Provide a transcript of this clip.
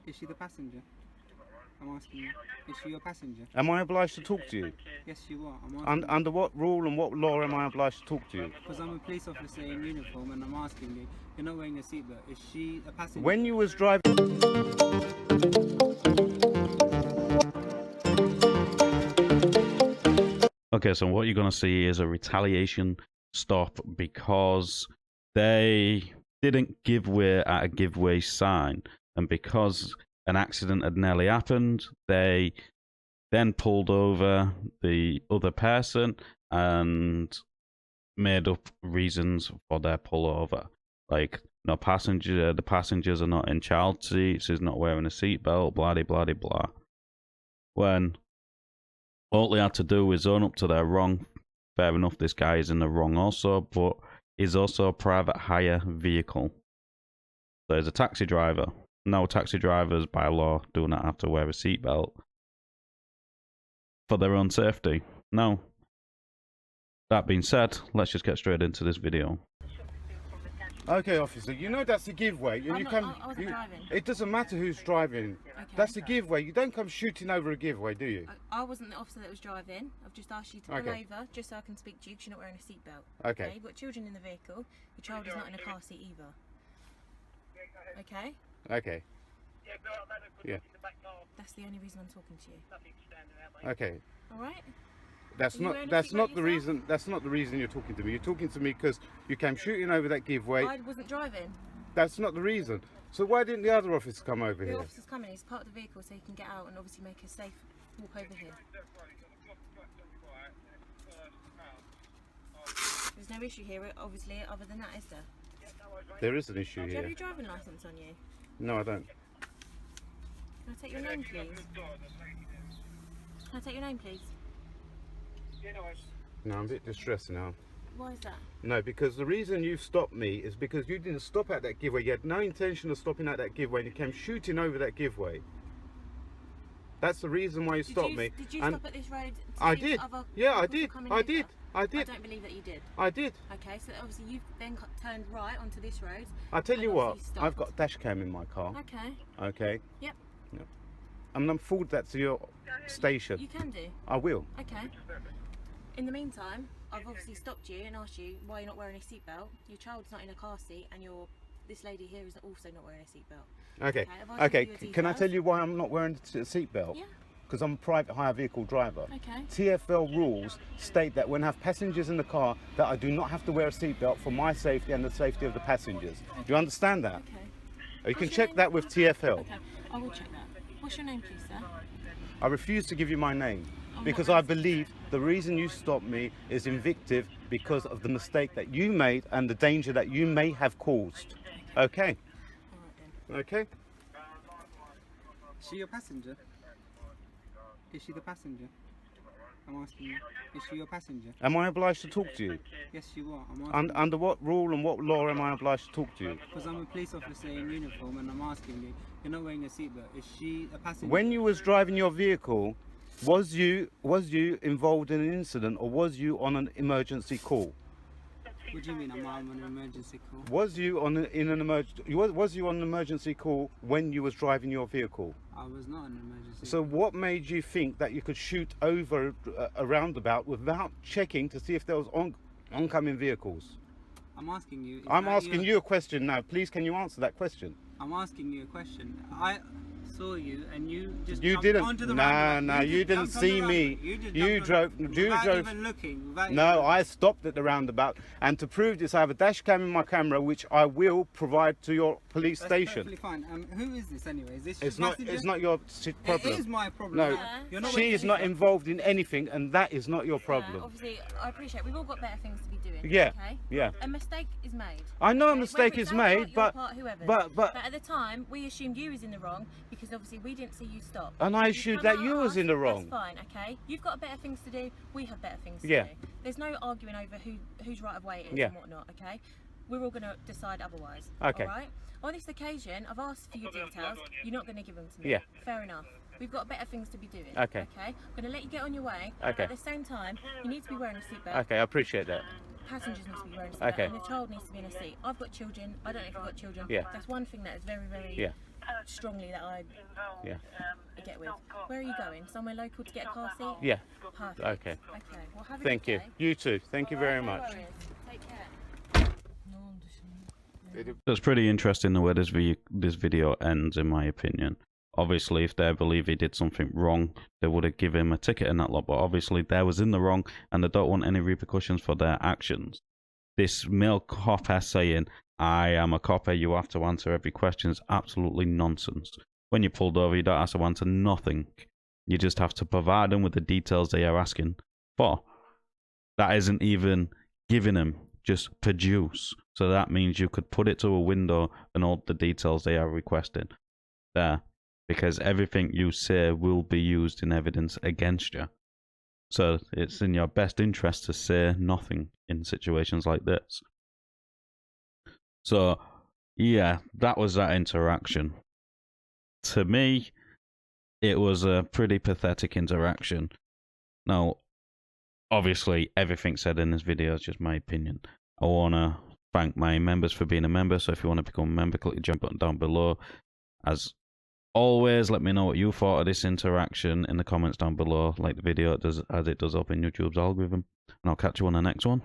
Is she the passenger? I'm asking you. Is she your passenger? Am I obliged to talk to you? Yes, you are. I'm asking Under what rule and what law am I obliged to talk to you? because I'm a police officer in uniform and I'm asking you. You're not wearing a seatbelt. Is she a passenger? When you was driving... Okay, so what you're going to see is a retaliation stop because they didn't give way at a giveaway sign, and because an accident had nearly happened, they then pulled over the other person and made up reasons for their pullover, like no passenger, the passengers are not in child seats, he's not wearing a seatbelt, blah blah blah. When all they had to do was own up to their wrong. Fair enough, this guy is in the wrong also, but he's also a private hire vehicle. So he's a taxi driver. No, taxi drivers by law do not have to wear a seatbelt for their own safety. No. That being said, let's just get straight into this video. Okay, officer, you know that's a giveaway. And I wasn't driving. It doesn't matter who's driving. Okay. That's a giveaway. You don't come shooting over a giveaway, do you? I wasn't the officer that was driving. I've just asked you to pull over just so I can speak to you because you're not wearing a seatbelt. Okay. You've got children in the vehicle. Your child is not in a car seat either. Okay? Okay. Yeah. That's the only reason I'm talking to you. Okay. Alright? That's Are you not wearing a that's seatbelt not the yourself? reason that's not the reason you're talking to me. You're talking to me because you came shooting over that giveaway. I wasn't driving. That's not the reason. So why didn't the other officer come over The here? officer's coming. He's part of the vehicle so he can get out and obviously make a safe walk over here. There's no issue here, obviously, other than that, is there? There is an issue Do you have here. your driving licence on you? No, I don't. Can I take your name, please? Can I take your name, please? No, I'm a bit distressed now. Why is that? No, because the reason you stopped me is because you didn't stop at that giveaway. You had no intention of stopping at that giveaway and you came shooting over that giveaway. That's the reason why you stopped me. Did you And stop at this road to I see if did. other Yeah, I vehicles did. were coming I over? did. I did. I don't believe that you did. I did. Okay, so obviously you then turned right onto this road. I tell and you what, obviously I've stopped. got dash cam in my car. Okay. Okay. Yep. I'm gonna forward that to your station. You can do. I will. Okay. In the meantime, I've obviously stopped you and asked you why you're not wearing a seatbelt. Your child's not in a car seat, and this lady here is also not wearing a seatbelt. Okay. I've asked you Okay. for your Can I details. tell you why I'm not wearing a seatbelt? Yeah. Because I'm a private hire vehicle driver. Okay. TfL rules state that when I have passengers in the car, that I do not have to wear a seatbelt for my safety and the safety of the passengers. Do you understand that? Okay. You can What's your check name? that with TfL. Okay. I will check that. What's your name, please, sir? I refuse to give you my name I'm because not I asking. believe the reason you stopped me is invictive because of the mistake that you made and the danger that you may have caused. Okay? All right then. Okay? Is she your passenger? Is she the passenger? I'm asking you. Is she your passenger? Am I obliged to talk to you? Yes, you are. I'm asking you. Under what rule and what law am I obliged to talk to you? Because I'm a police officer in uniform and I'm asking you. You're not wearing a seatbelt. Is she a passenger? When you was driving your vehicle, was you involved in an incident or was you on an emergency call? What do you mean? I'm on an emergency call. Was you on was you on an emergency call when you was driving your vehicle? I was not on an emergency. So what made you think that you could shoot over a roundabout without checking to see if there was oncoming vehicles? I'm asking you. I'm asking you a question now. Please, can you answer that question? I'm asking you a question. I saw you and you just You jumped didn't. onto the Nah, roundabout. nah, you just didn't jumped on the see me. roundabout. You just You jumped drove- on, you without drove- even looking. Without No, even, I stopped at the roundabout, and to prove this, I have a dash cam in my camera, which I will provide to your police That's station. perfectly fine. Who is this anyway? Is this It's your not. passenger? It's not your problem. It is my problem. No, You're not she wearing is a not seatbelt. involved in anything, and that is not your Yeah, problem. obviously, I appreciate we've all got better things to be doing. Yeah, Okay? yeah. A mistake is made. I know a okay? mistake Whether it's is our part, made, your but part, whoever's. but at the time, we assumed you was in the wrong because obviously we didn't see you stop. and I You assumed come that out you at was us, in the wrong. That's fine, okay? You've got better things to do. We have better things to Yeah. do. There's no arguing over whose right of way it is Yeah. and whatnot, okay? We're all going to decide otherwise. Okay. All right? On this occasion, I've asked for your details. You're not going to give them to me. Yeah. Fair enough. We've got better things to be doing. Okay. Okay. I'm going to let you get on your way. Okay. At the same time, you need to be wearing a seatbelt. Okay, I appreciate that. Passengers need to be wearing a seatbelt. Okay. And the child needs to be in a seat. I've got children. I don't know if you've got children. Yeah. That's one thing that is very, very Yeah. strongly that I Yeah. get with. Where are you going? Somewhere local to get a car seat? Yeah. Perfect. Okay. Okay. Well, have a Thank good you. day. You too. Thank you very No much. worries. Take care. So it's pretty interesting the way this video ends, in my opinion. Obviously, if they believe he did something wrong, they would have given him a ticket and that lot. But obviously, they was in the wrong, and they don't want any repercussions for their actions. This male copper saying, "I am a copper, you have to answer every question," is absolutely nonsense. When you're pulled over, you don't have to answer nothing. You just have to provide them with the details they are asking for. That isn't even giving them, just produce. So that means you could put it to a window and all the details they are requesting there, because everything you say will be used in evidence against you. So it's in your best interest to say nothing in situations like this. So yeah, that was that interaction. To me, it was a pretty pathetic interaction. Now, obviously, everything said in this video is just my opinion. I want to thank my members for being a member. So if you want to become a member, click the jump button down below. As always, let me know what you thought of this interaction in the comments down below. Like the video, as it does up in YouTube's algorithm. And I'll catch you on the next one.